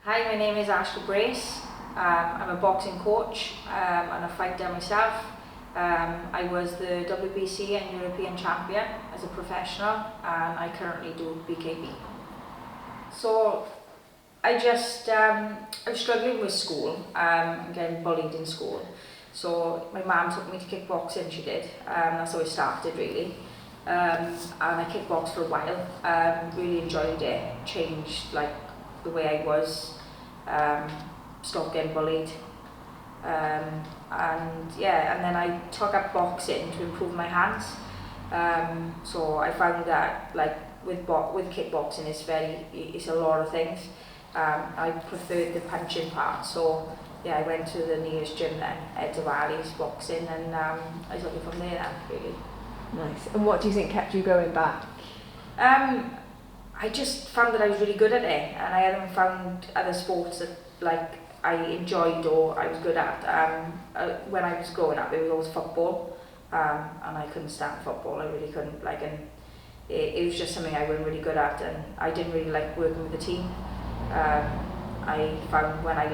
Hi, my name is Ashka Brace. I'm a boxing coach and a fighter myself. I was the WBC and European champion as a professional, and I currently do BKB. So I was struggling with school, and getting bullied in school. So my mum took me to kickboxing, she did. That's how it started really. And I kickboxed for a while, really enjoyed it, changed like the way I was, stopped getting bullied. And then I took up boxing to improve my hands. So I found that like with kickboxing it's a lot of things. I preferred the punching part, so yeah, I went to the nearest gym then, Ed Valley's boxing, and I took it from there then, really. Nice. And what do you think kept you going back? I just found that I was really good at it, and I hadn't found other sports that like I enjoyed or I was good at. When I was growing up, it was always football, and I couldn't stand football. I really couldn't, and it was just something I wasn't really good at, and I didn't really like working with the team. I found when I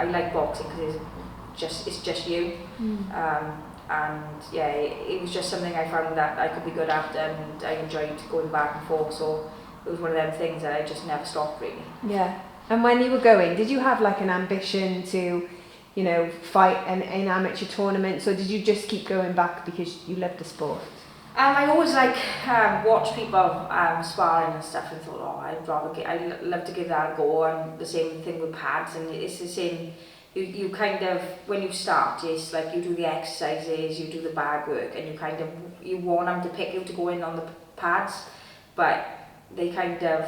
like boxing because it's just you. And yeah, it was just something I found that I could be good at, and I enjoyed going back and forth, so it was one of them things that I just never stopped really. Yeah. And when you were going, did you have like an ambition to, fight in amateur tournaments, or did you just keep going back because you loved the sport? I always watch people sparring and stuff, and thought, I'd love to give that a go. And the same thing with pads, and it's the same. You kind of, when you start, it's like you do the exercises, you do the bag work, and you want them to pick you to go in on the pads, but they kind of,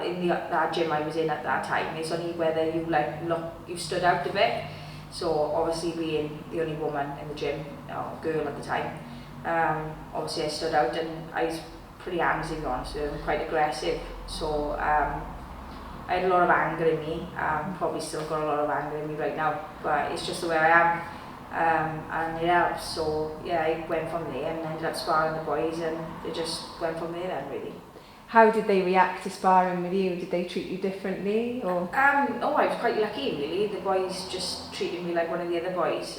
in that gym I was in at that time, it's only whether you stood out a bit. So obviously being the only woman in the gym, or girl at the time, obviously I stood out, and I was pretty handsy, to be honest with you, quite aggressive. So I had a lot of anger in me, probably still got a lot of anger in me right now, but it's just the way I am, and it helps. So yeah, I went from there and ended up sparring the boys, and it just went from there then really. How did they react to sparring with you? Did they treat you differently, or? I was quite lucky really. The boys just treated me like one of the other boys.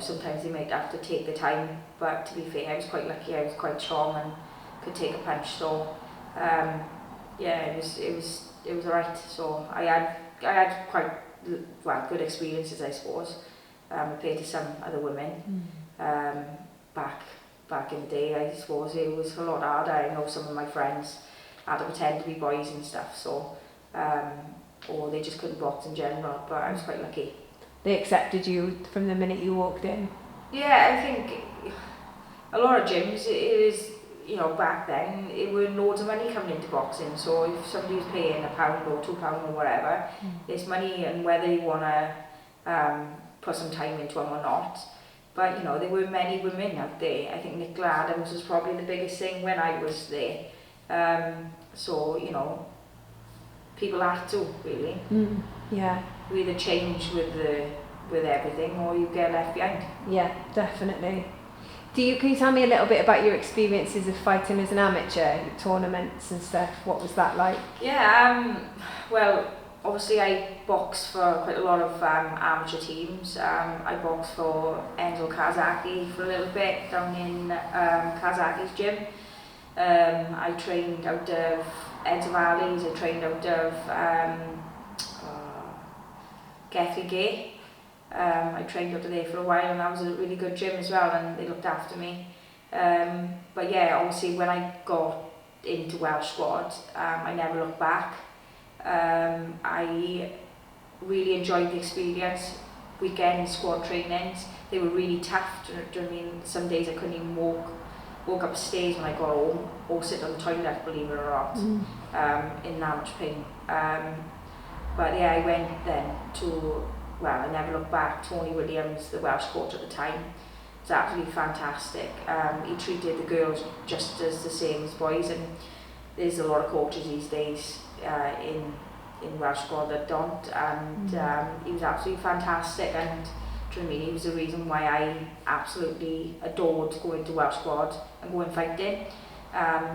Sometimes they might have to take the time, but to be fair, I was quite lucky. I was quite strong and could take a punch. So it was alright. So I had quite good experiences, I suppose. Compared to some other women back in the day. I suppose it was a lot harder. I know some of my friends had to pretend to be boys and stuff, so or they just couldn't box in general. But I was quite lucky. They accepted you from the minute you walked in? Yeah, I think a lot of gyms, it is, back then, it were loads of money coming into boxing. So if somebody was paying £1 or £2 or whatever, it's money, and whether you want to put some time into them or not. But there were many women out there. I think Nicola Adams was probably the biggest thing when I was there. So people had to really. Yeah. We either change with everything, or you get left behind. Yeah, definitely. Can you tell me a little bit about your experiences of fighting as an amateur, tournaments and stuff? What was that like? Yeah, obviously I boxed for quite a lot of amateur teams. I boxed for Enzo Kazaki for a little bit down in Kazaki's gym. I trained out of Ed Valley's, I trained out of Gethy Gay. I trained out of there for a while, and that was a really good gym as well, and they looked after me. But yeah, obviously when I got into Welsh squad, I never looked back. I really enjoyed the experience. Weekend squad trainings, they were really tough. Do you know what I mean? Some days I couldn't even walk upstairs when I got home, or sit on the toilet, believe it or not, in that much pain. But yeah, I went then to, I never looked back, Tony Williams, the Welsh coach at the time. It was absolutely fantastic. He treated the girls just as the same as boys, and there's a lot of coaches these days in Welsh squad that don't, and he was absolutely fantastic, and do you know what I mean, he was the reason why I absolutely adored going to Welsh squad and going fighting.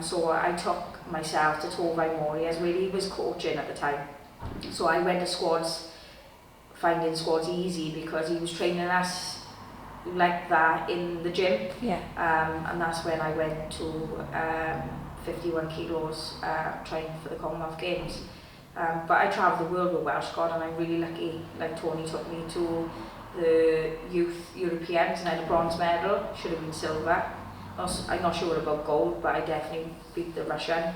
So I took myself to Tovai Mori, as really he was coaching at the time, So I went to squads, finding squads easy because he was training us like that in the gym. Yeah. And that's when I went to 51 kilos training for the Commonwealth Games. But I travelled the world with Welsh squad, and I'm really lucky. Like Tony took me to the youth Europeans and I had a bronze medal, should have been silver. I'm not sure about gold, but I definitely beat the Russian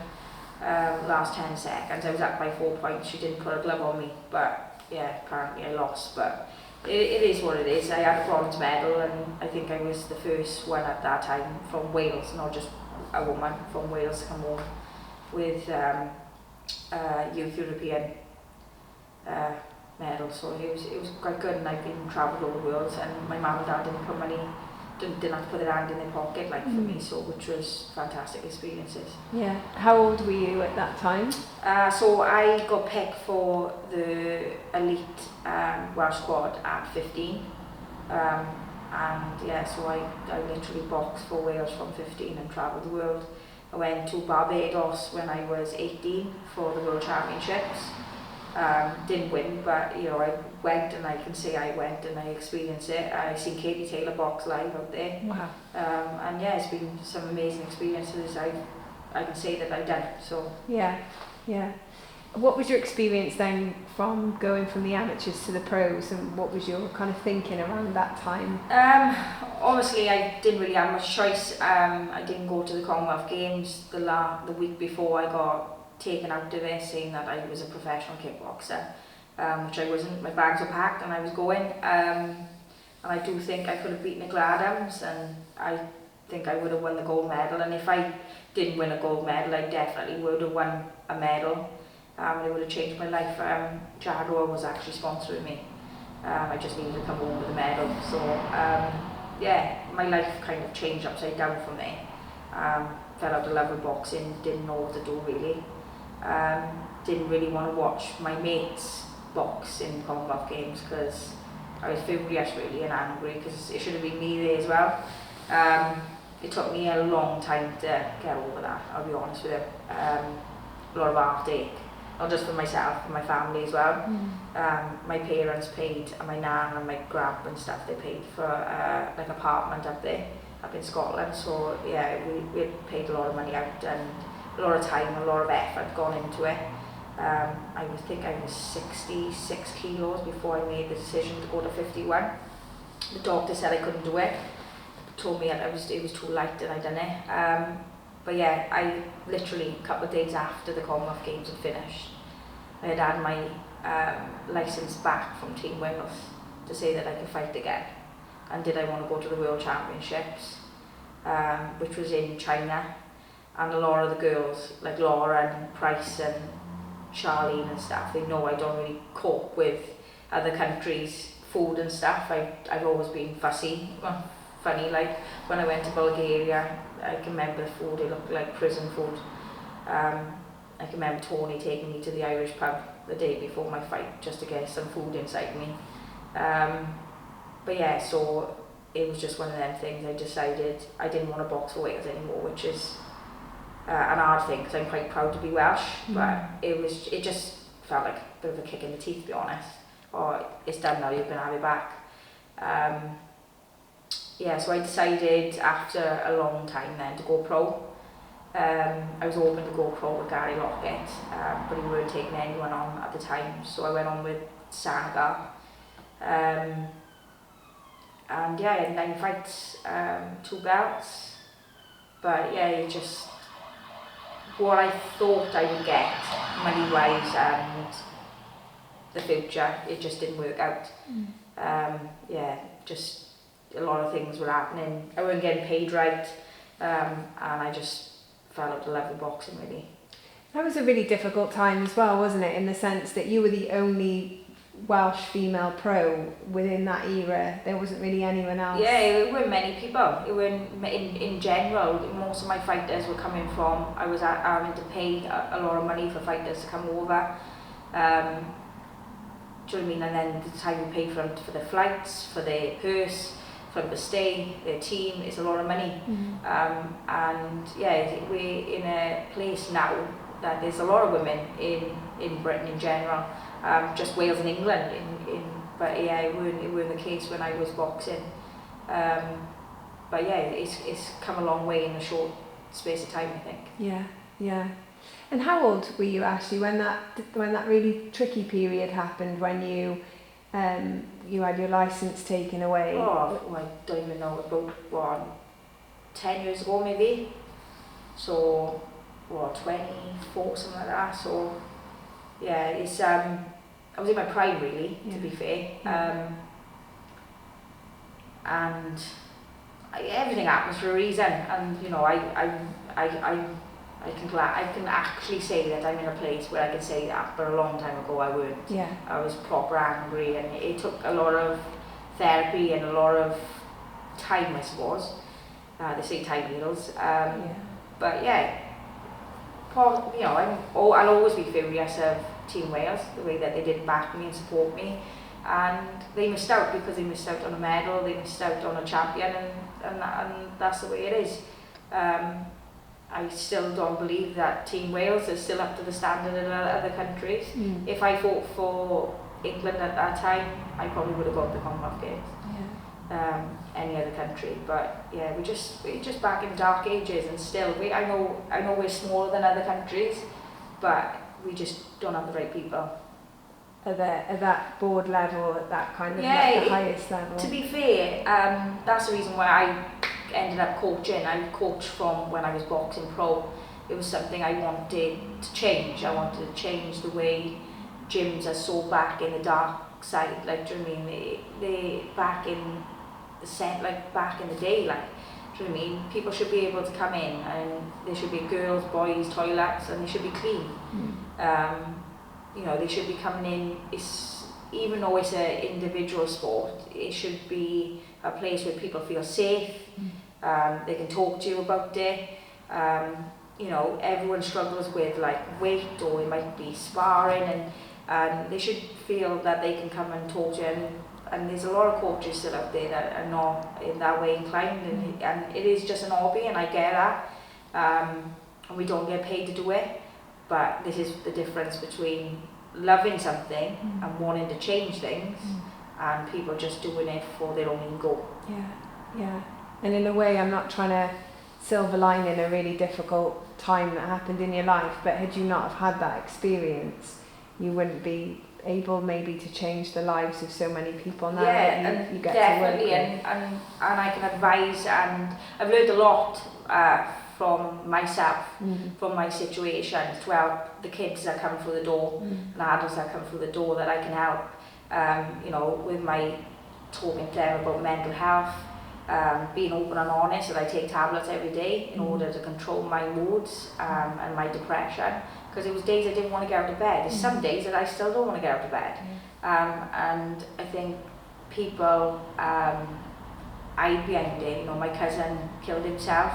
last 10 seconds. I was up by 4 points, she didn't put a glove on me, but yeah, apparently I lost. But it is what it is. I had a bronze medal, and I think I was the first one at that time from Wales, not just a woman from Wales, to come home with youth European medal. So it was quite good, and I've been travelled all the world, and my mum and dad didn't put money, didn't have to put their hand in their pocket like for me, so which was fantastic experiences. Yeah. How old were you at that time? So I got picked for the elite Welsh squad at 15, and yeah, so I literally boxed for Wales from 15 and travelled the world. I went to Barbados when I was 18 for the World Championships. Didn't win, but you know, I went, and I can say I went and I experienced it. I seen Katie Taylor box live out there. Wow. And yeah, it's been some amazing experiences. I can say that I've done. So Yeah, yeah. What was your experience then from going from the amateurs to the pros, and what was your kind of thinking around that time? Obviously, I didn't really have much choice. I didn't go to the Commonwealth Games the week before. I got taken out of it, saying that I was a professional kickboxer, which I wasn't. My bags were packed and I was going. And I do think I could have beaten Nicola Adams, and I think I would have won the gold medal. And if I didn't win a gold medal, I definitely would have won a medal. It would have changed my life. Jaguar was actually sponsoring me. I just needed to come home with a medal. So yeah, my life kind of changed upside down from there. Fell out of love with boxing, didn't know what to do really. Didn't really want to watch my mates box in Commonwealth Games because I was furious really and angry because it should have been me there as well. It took me a long time to get over that, I'll be honest with you. A lot of heartache, not just for myself, for my family as well. My parents paid, and my nan and my grab and stuff, they paid for like an apartment up there, up in Scotland. So yeah, we had paid a lot of money out and a lot of time, a lot of effort gone into it. I think I was 66 kilos before I made the decision to go to 51. The doctor said I couldn't do it, told me it was too light, and I done it. But yeah, I literally a couple of days after the Commonwealth Games had finished, I had my licence back from Team Wales to say that I could fight again, and did I want to go to the World Championships, which was in China. And a lot of the girls, like Laura and Price and Charlene and stuff, they know I don't really cope with other countries' food and stuff. I've always been fussy, funny. Like when I went to Bulgaria, I can remember the food, it looked like prison food. I can remember Tony taking me to the Irish pub the day before my fight just to get some food inside me. But yeah, so it was just one of them things. I decided I didn't want to box for Wales anymore, which is an hard thing because I'm quite proud to be Welsh, but it just felt like a bit of a kick in the teeth, to be honest. Oh, it's done now, you're going to have it back. Yeah, so I decided after a long time then to go pro. I was hoping to go pro with Gary Lockett, but he weren't taking anyone on at the time, so I went on with Tredegar. And yeah, I had 9 fights, 2 belts, but yeah, it just what I thought I would get money-wise and the future, it just didn't work out. Yeah, just a lot of things were happening. I wasn't getting paid right, and I just fell out of love with boxing really. That was a really difficult time as well, wasn't it? In the sense that you were the only Welsh female pro within that era. There wasn't really anyone else. Yeah, there weren't many people. It were in general, most of my fighters were coming from, I was having to pay a lot of money for fighters to come over. Do you know what I mean? And then the time you pay for them for their flights, for their purse, for them to stay, their team, it's a lot of money. And yeah, we're in a place now that there's a lot of women in Britain in general, just Wales and England. But yeah, it weren't the case when I was boxing. But yeah, it's come a long way in a short space of time, I think. Yeah, yeah. And how old were you actually when that really tricky period happened, when you had your license taken away? Oh, I don't even know, about 10 years ago maybe. So, 24, something like that. So, yeah, it's I was in my prime really, to be fair. Yeah. And everything happens for a reason, and you know, I can actually say that I'm in a place where I can say that, but a long time ago I weren't. Yeah. I was proper angry, and it took a lot of therapy and a lot of time, I suppose. They say time heals. But yeah, you know, I'll always be furious of Team Wales, the way that they didn't back me and support me. And they missed out because they missed out on a medal, they missed out on a champion, and that's the way it is. I still don't believe that Team Wales is still up to the standard in other countries. If I fought for England at that time, I probably would have got the Commonwealth Games. Any other country, but yeah, we're just back in dark ages, and still I know we're smaller than other countries, but we just don't have the right people. At that board level, at that kind of like the highest level. To be fair, that's the reason why I ended up coaching. I coached from when I was boxing pro. It was something I wanted to change. I wanted to change the way gyms are so back in the dark side. Like, do you know what I mean? They back in the set, like back in the day. Like, do you know what I mean? People should be able to come in, and there should be girls, boys, toilets, and they should be clean. You know, they should be coming in. Even though it's an individual sport, it should be a place where people feel safe. They can talk to you about it. You know, everyone struggles with like weight, or it might be sparring, and they should feel that they can come and talk to you. And there's a lot of coaches still out there that are not in that way inclined, and it is just an hobby, and I get that. And we don't get paid to do it. But this is the difference between loving something and wanting to change things, and people just doing it for their own ego. Yeah. And in a way, I'm not trying to silver line in a really difficult time that happened in your life, but had you not have had that experience, you wouldn't be able maybe to change the lives of so many people now that you get definitely, to work with. and I can advise, and I've learned a lot from myself, from my situations, to help the kids that come through the door, and the adults that come through the door, that I can help, you know, with my talking to them about mental health, being open and honest, that I take tablets every day in order to control my moods and my depression, because it was days I didn't want to get out of bed. There's some days that I still don't want to get out of bed, and I think people hide behind it. You know, my cousin killed himself.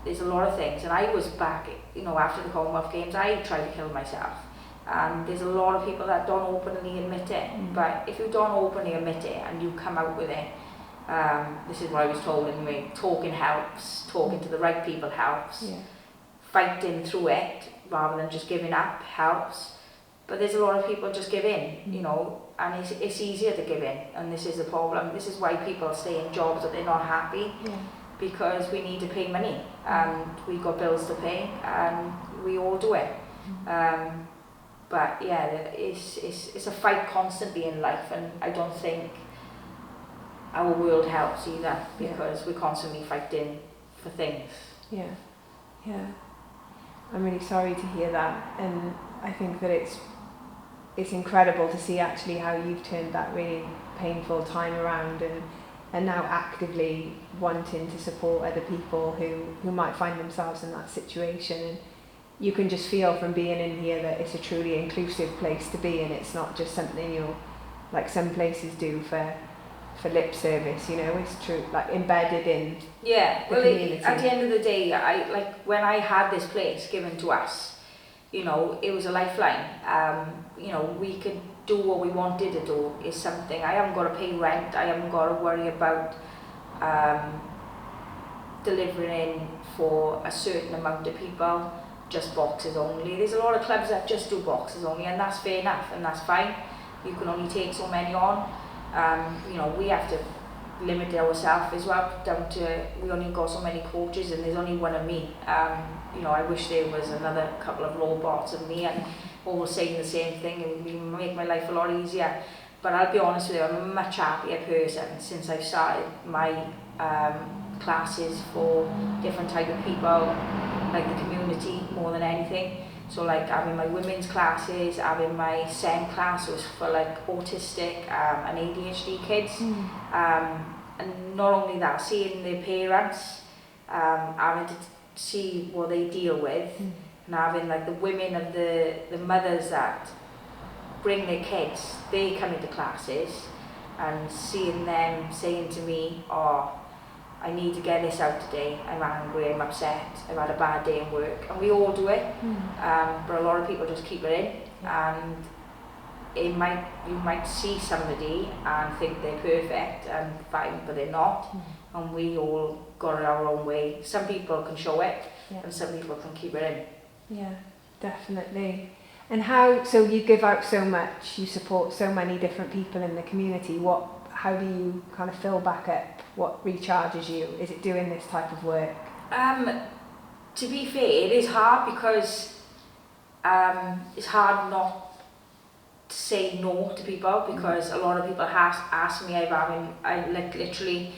There's a lot of things, and I was back, you know, after the Commonwealth Games, I tried to kill myself. And there's a lot of people that don't openly admit it, but if you don't openly admit it and you come out with it, this is what I was told anyway, talking helps, talking to the right people helps, fighting through it rather than just giving up helps. But there's a lot of people just give in, you know, and it's easier to give in, and this is the problem. This is why people stay in jobs that they're not happy, because we need to pay money, and we've got bills to pay, and we all do it. But yeah, it's a fight constantly in life, and I don't think our world helps either, because we're constantly fighting for things. Yeah. I'm really sorry to hear that, and I think that it's incredible to see actually how you've turned that really painful time around, and now actively wanting to support other people who might find themselves in that situation. And you can just feel from being in here that it's a truly inclusive place to be, and it's not just something you'll, like some places do for lip service, you know, it's true, like embedded in the community. At the end of the day, when I had this place given to us, you know, it was a lifeline. You know, we could do what we wanted to do. Is something, I haven't got to pay rent, I haven't got to worry about delivering for a certain amount of people. just boxers only. There's a lot of clubs that just do boxers only, and that's fair enough, and that's fine. You can only take so many on. You know, we have to limit ourselves as well, down to, we only got so many coaches and there's only one of me. You know, I wish there was another couple of robots of me and all saying the same thing. It would make my life a lot easier. But I'll be honest with you, I'm a much happier person since I've started my classes for different type of people, like the community more than anything. So like having my women's classes, having my SEN class was for like autistic and ADHD kids. And not only that, seeing their parents, having to see what they deal with, and having like the women of the mothers that bring their kids, they come into classes, and seeing them saying to me, oh, I need to get this out today, I'm angry, I'm upset, I've had a bad day in work, and we all do it, but a lot of people just keep it in, and you might see somebody and think they're perfect and fine, but they're not, and we all got it our own way. Some people can show it, and some people can keep it in. Yeah, definitely. And how, so you give out so much, you support so many different people in the community, how do you kind of fill back up? What recharges you? Is it doing this type of work? To be fair, it is hard because it's hard not to say no to people, because a lot of people ask me, literally,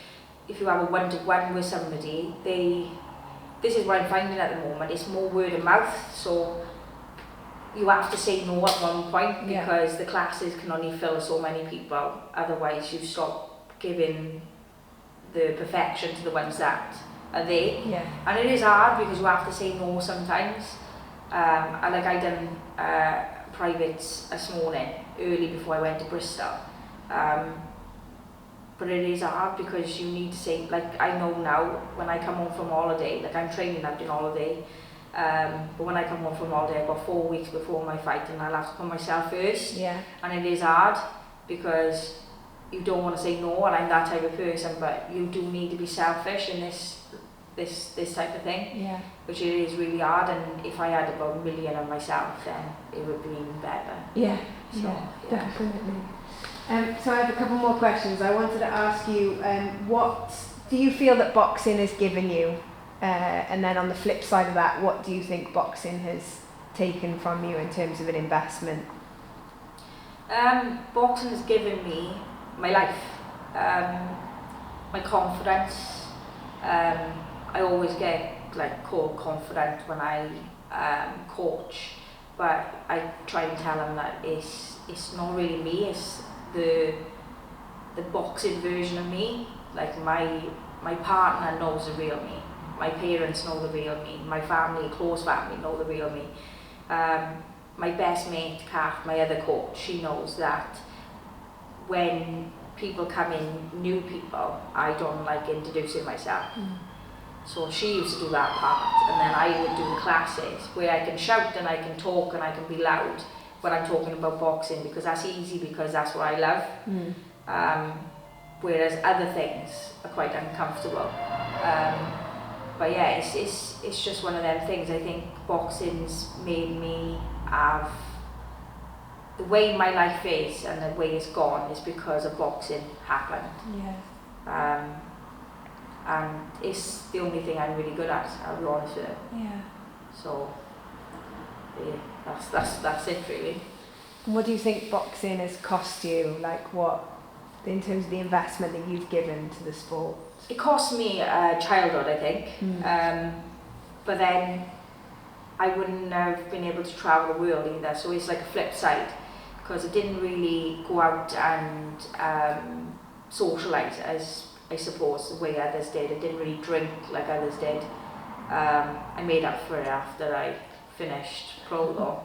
if you have a one-to-one with somebody, this is what I'm finding at the moment, it's more word of mouth, so you have to say no at one point, because the classes can only fill so many people, otherwise you stop giving the perfection to the ones that are there. And it is hard because you have to say no sometimes. I done privates this morning, early before I went to Bristol. But it is hard because you need to say, like I know now, when I come home from holiday, like I'm training out in holiday, but when I come home from holiday, I've got 4 weeks before my fight and I'll have to put myself first. And it is hard because you don't want to say no, and I'm that type of person, but you do need to be selfish in this type of thing, which it is really hard, and if I had about 1 million of myself, then it would be even better. Definitely. So I have a couple more questions. I wanted to ask you, what do you feel that boxing has given you? And then on the flip side of that, what do you think boxing has taken from you in terms of an investment? Boxing has given me my life, my confidence. I always get called confident when I coach, but I try and tell them that it's not really me, it's the boxing version of me. Like my partner knows the real me, my parents know the real me, my family, close family know the real me. My best mate, Kath, my other coach, she knows that when people come in, new people, I don't like introducing myself. So she used to do that part, and then I would do the classes where I can shout and I can talk and I can be loud when I'm talking about boxing, because that's easy, because that's what I love. Whereas other things are quite uncomfortable. But yeah, it's just one of them things. I think boxing's made me have the way my life is, and the way it's gone is because of boxing happened. And it's the only thing I'm really good at, I'll be honest with you. So yeah, that's it really. What do you think boxing has cost you? Like what, in terms of the investment that you've given to the sport? It cost me childhood, I think. But then I wouldn't have been able to travel the world either, so it's like a flip side, because I didn't really go out and socialise, as I suppose the way others did. I didn't really drink like others did. I made up for it after I finished pro though.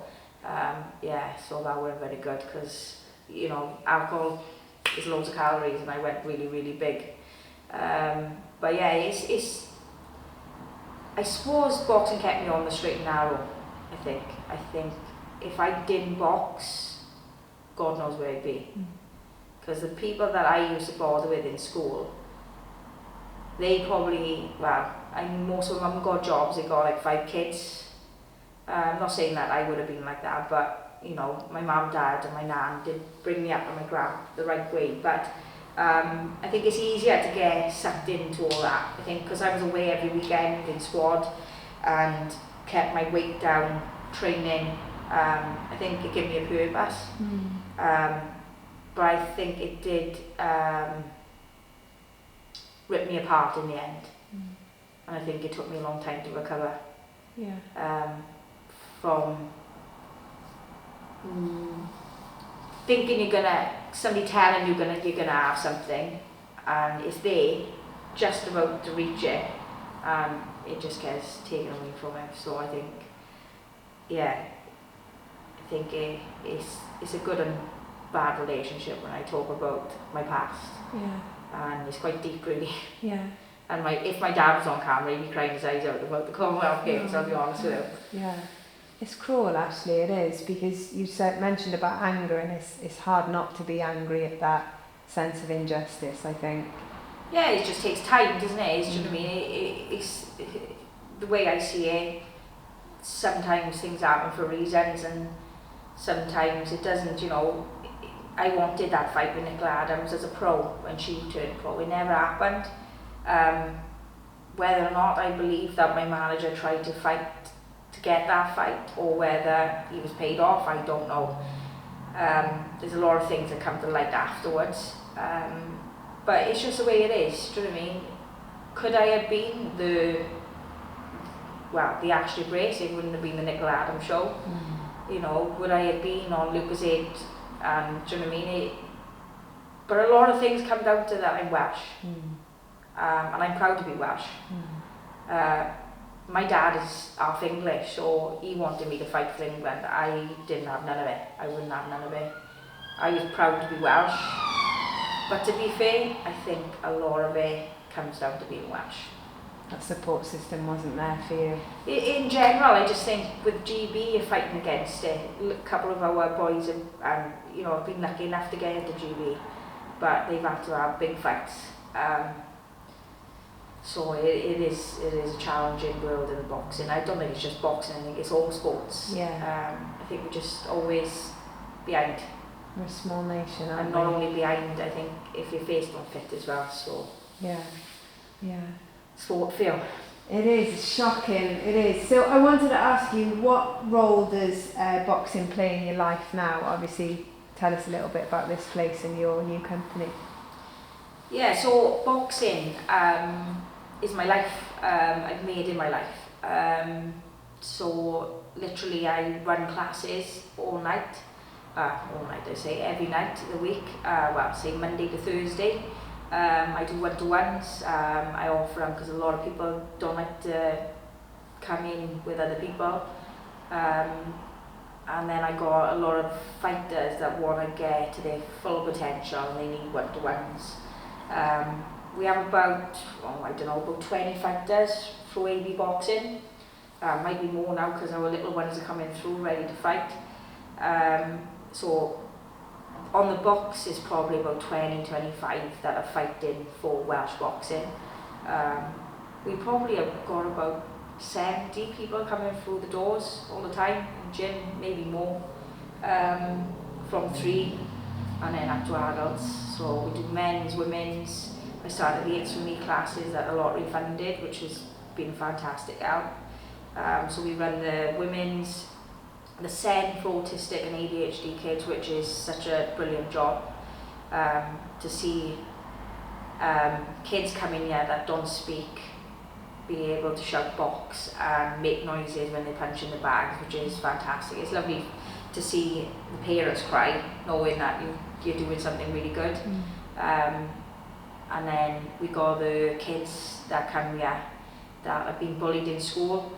So that wasn't very good, because you know, alcohol is loads of calories and I went really, really big. But yeah, it's I suppose boxing kept me on the straight and narrow. I think if I didn't box, God knows where I'd be. Because the people that I used to bother with in school, they probably, most of them haven't got jobs, they got like 5 kids, I'm not saying that I would have been like that, but you know, my mum, dad and my nan did bring me up and my gran the right way, but I think it's easier to get sucked into all that. I think because I was away every weekend in squad and kept my weight down, training, I think it gave me a purpose. But I think it did rip me apart in the end. And I think it took me a long time to recover. From thinking somebody telling you're gonna have something, and it's there, just about to reach it, and it just gets taken away from it. So I think, it's a good and bad relationship when I talk about my past. And it's quite deep, really. And if my dad was on camera, he'd be crying his eyes out about the Commonwealth Games, I'll be honest with him. It's cruel, actually, it is, because you mentioned about anger, and it's hard not to be angry at that sense of injustice, I think. Yeah, it just takes time, doesn't it? Do you know what I mean? It's the way I see it, sometimes things happen for reasons, and sometimes it doesn't, you know. I wanted that fight with Nicola Adams as a pro when she turned pro. It never happened. Whether or not I believe that my manager tried to fight to get that fight, or whether he was paid off, I don't know. There's a lot of things that come to light afterwards. But it's just the way it is, do you know what I mean? Could I have been the Ashley Brace? It wouldn't have been the Nicola Adams show. You know, would I have been on Lucas 8? Do you know what I mean? But a lot of things come down to that I'm Welsh. And I'm proud to be Welsh. My dad is half English, so he wanted me to fight for England. I didn't have none of it. I wouldn't have none of it. I was proud to be Welsh. But to be fair, I think a lot of it comes down to being Welsh. That support system wasn't there for you? In general, I just think with GB, you're fighting against it. A couple of our boys have, have been lucky enough to get into GB, but they've had to have big fights. So it is a challenging world in boxing. I don't think it's just boxing, I think it's all sports. I think we're just always behind. We're a small nation, aren't and we? not only behind, I think if your face don't fit as well, so. Sport feel. It is, it's shocking, it is. So I wanted to ask you, what role does boxing play in your life now? Obviously, tell us a little bit about this place and your new company. Yeah, so boxing is my life. I've made in my life. So literally I run classes all night I say, every night of the week, say Monday to Thursday. I do one-to-ones, I offer them because a lot of people don't like to come in with other people. And then I got a lot of fighters that want to get to their full potential and they need one-to-ones. We have about 20 fighters through AB Boxing. Might be more now because our little ones are coming through ready to fight. So on the books is probably about 20-25 that are fighting for Welsh boxing. We probably have got about 70 people coming through the doors all the time, in the gym, maybe more, from 3 and then up to adults. So we do men's, women's. I started the It's For Me classes that are lottery funded, which has been fantastic help. So we run the women's, the SEN for autistic and ADHD kids, which is such a brilliant job to see kids come in here that don't speak, be able to shout box and make noises when they punch in the bags, which is fantastic. It's lovely to see the parents cry, knowing that you're doing something really good. And then we got the kids that come here that have been bullied in school,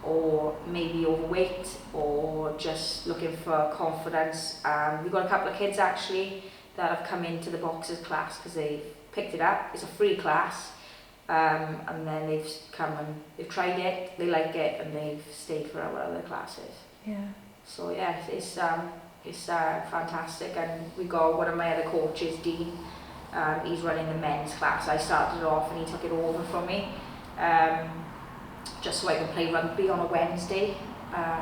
or maybe overweight, or just looking for confidence. We've got a couple of kids actually that have come into the boxers class because they've picked it up. It's a free class, and then they've come and they've tried it, they like it, and they've stayed for our other classes. So yeah, it's fantastic. And we got one of my other coaches, Dean. He's running the men's class. I started it off and he took it over from me. just so I can play rugby on a Wednesday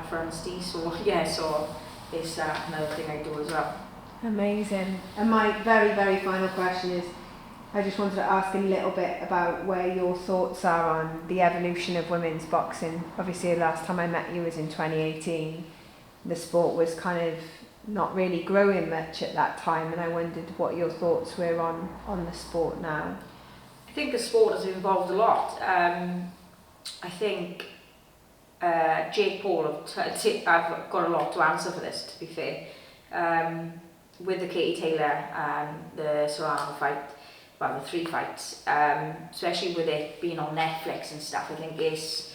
for Unstey. So yeah, so it's another thing I do as well. Amazing. And my very, very final question is, I just wanted to ask a little bit about where your thoughts are on the evolution of women's boxing. Obviously, the last time I met you was in 2018. The sport was kind of not really growing much at that time, and I wondered what your thoughts were on the sport now. I think the sport has evolved a lot. I think Jake Paul, I've got a lot to answer for this, to be fair. With the Katie Taylor and the Serrano fight, well, the 3 fights, especially with it being on Netflix and stuff, I think it's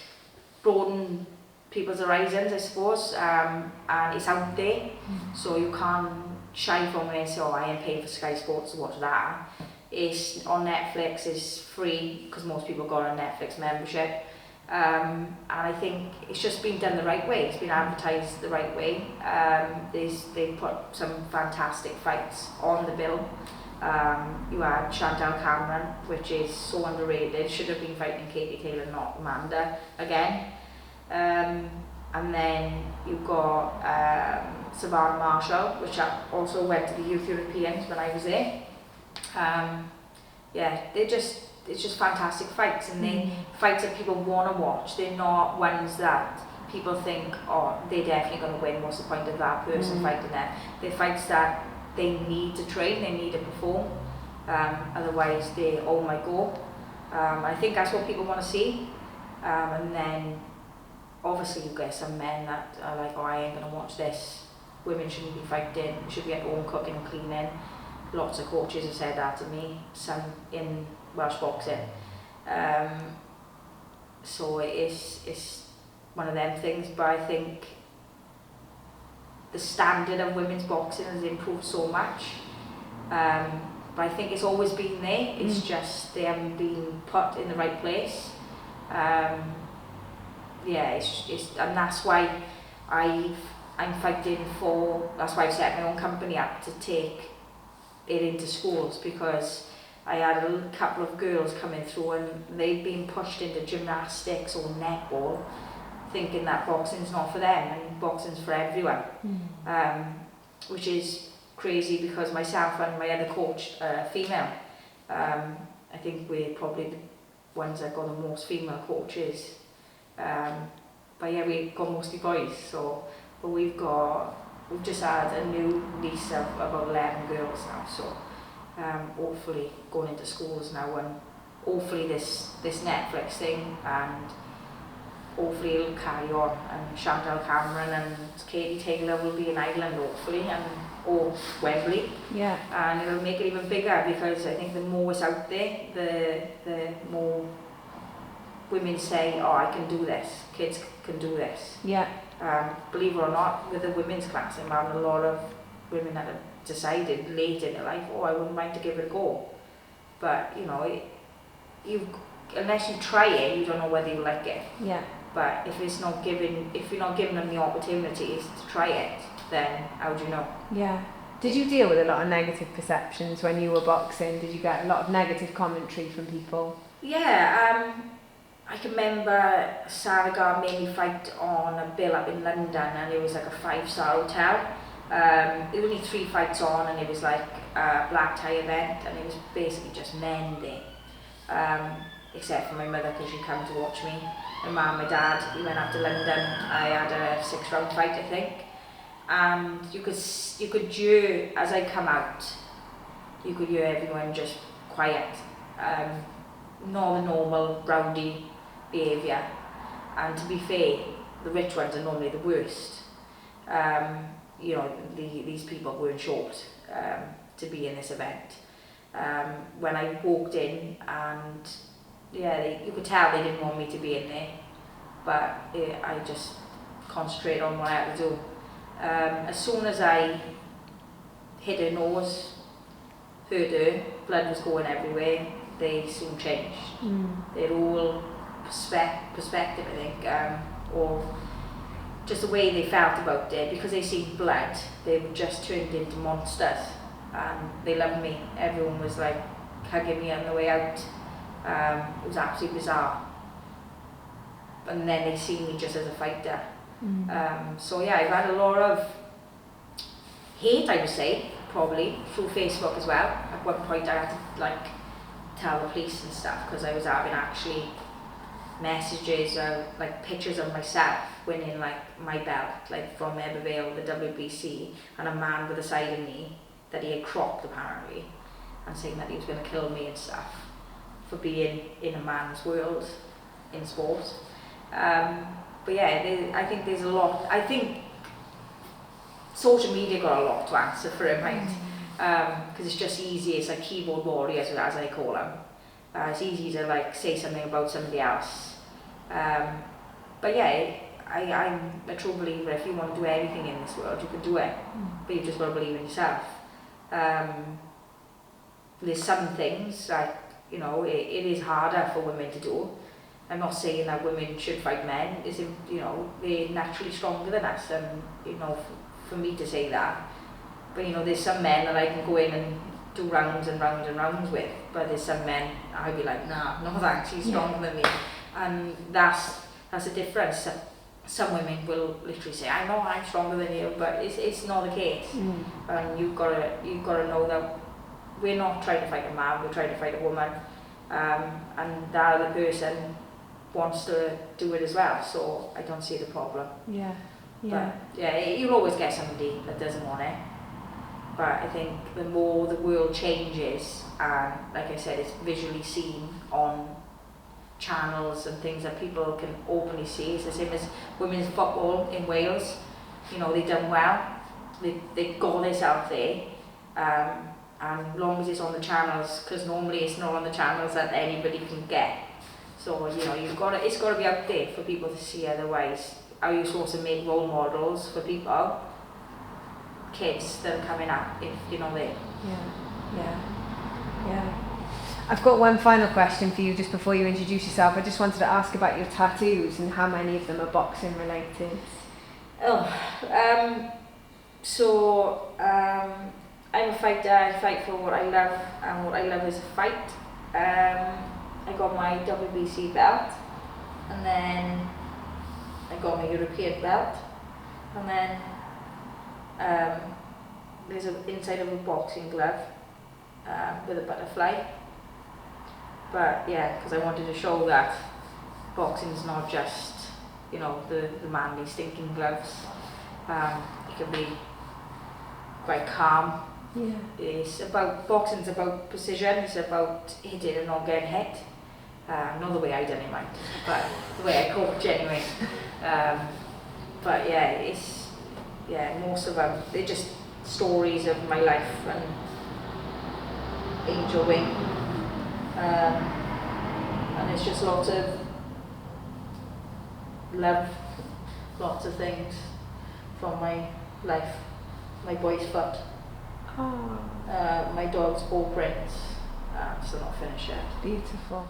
broadened people's horizons, I suppose, and it's out there, so you can't shy from it and say, oh, I ain't paying for Sky Sports to watch that. It's on Netflix, it's free, because most people got a Netflix membership, and I think it's just been done the right way, it's been advertised the right way. They put some fantastic fights on the bill. You had Chantal Cameron, which is so underrated, should have been fighting Katie Taylor, not Amanda again. And then you've got Savannah Marshall, which I also went to the Youth Europeans when I was there. Yeah, it's just fantastic fights, and they fights that people want to watch. They're not ones that people think, oh, they're definitely going to win, what's the point of that person fighting them. They're fights that they need to train, they need to perform, otherwise they all might go. I think that's what people want to see. And then obviously you get some men that are like, oh, I ain't going to watch this, women shouldn't be fighting, we should be at home cooking and cleaning. Lots of coaches have said that to me, some in Welsh boxing. So it's one of them things, but I think the standard of women's boxing has improved so much. But I think it's always been there, it's just they haven't been put in the right place. Yeah, and that's why I'm fighting for, that's why I've set my own company up to take it into schools, because I had a couple of girls coming through and they've been pushed into gymnastics or netball, thinking that boxing's not for them and boxing's for everyone. Which is crazy, because myself and my other coach are female. I think we're probably the ones that got the most female coaches. But yeah, we've got mostly boys, so but we've just had a new lease of about 11 girls now, so hopefully going into schools now, and hopefully this Netflix thing, and hopefully it'll carry on, and Chantal Cameron and Katie Taylor will be in Ireland hopefully, or Wembley, and it'll make it even bigger, because I think the more it's out there, the more women say, oh, I can do this, kids can do this. Believe it or not, with the women's class, I'm having a lot of women that have decided late in their life, oh, I wouldn't mind to give it a go. But you know, unless you try it, you don't know whether you like it. But if you're not giving them the opportunities to try it, then how do you know? Did you deal with a lot of negative perceptions when you were boxing? Did you get a lot of negative commentary from people? I can remember Tredegar made me fight on a bill up in London, and it was like a 5-star hotel. There were only 3 fights on, and it was like a black tie event, and it was basically just men there. Except for my mother, because she'd come to watch me. My mum, my dad, we went up to London. I had a 6-round fight, I think. And you could hear, as I come out, you could hear everyone just quiet. Not the normal rowdy behaviour. And to be fair, the rich ones are normally the worst. You know, these people weren't short to be in this event. When I walked in, and you could tell they didn't want me to be in there, but I just concentrated on what I had to do. As soon as I hit her nose, hurt her, blood was going everywhere, they soon changed. They're all perspective, I think, or just the way they felt about it, because they seen blood, they were just turned into monsters, and they loved me. Everyone was like hugging me on the way out. It was absolutely bizarre. and then they see me just as a fighter. So yeah, I've had a lot of hate, I would say, probably through Facebook as well. At one point I had to like tell the police and stuff because I was having actually messages like pictures of myself winning like my belt, like from Ebervale, the WBC, and a man with a side of me that he had cropped apparently, and saying that he was going to kill me and stuff for being in a man's world in sport. But yeah, I think there's a lot. I think social media got a lot to answer for it, right? Because it's just easy. It's like keyboard warriors, as I call them. It's easy to like say something about somebody else. But yeah, I'm a true believer. If you want to do anything in this world, you can do it. But you just got to believe in yourself. There's some things like, you know, it is harder for women to do. I'm not saying that women should fight men. It's, you know, they're naturally stronger than us, and you know, for me to say that. But you know, there's some men that I can go in and do rounds and rounds and rounds with, but there's some men I'd be like, nah, no thanks, he's stronger than me. And that's the difference. Some women will literally say, I know I'm stronger than you, but it's not the case. And you've got to know that we're not trying to fight a man, we're trying to fight a woman, and that other person wants to do it as well, so I don't see the problem. But yeah, you'll always get somebody that doesn't want it. But I think the more the world changes, and like I said, it's visually seen on channels and things that people can openly see. It's the same as women's football in Wales. You know, they've done well. They got themselves there. And as long as it's on the channels, because normally it's not on the channels that anybody can get. So you know, it's got to be out there for people to see. Otherwise, how are you supposed to make role models for people, kids that are coming up, if you're not there? Yeah. I've got one final question for you just before you introduce yourself. I just wanted to ask about your tattoos and how many of them are boxing related. I'm a fighter. I fight for what I love, and what I love is a fight. I got my WBC belt, and then I got my European belt, and then there's an inside of a boxing glove with a butterfly. But yeah, because I wanted to show that boxing's not just, you know, the manly stinking gloves. It can be quite calm. Boxing's about precision. It's about hitting and not getting hit. Not the way I done it, mind, but the way I coach anyway. But yeah, most of them, they're just stories of my life and angel wing. And it's just lots of love, lots of things from my life. My boy's foot, my dog's paw prints, still not finished yet. Beautiful.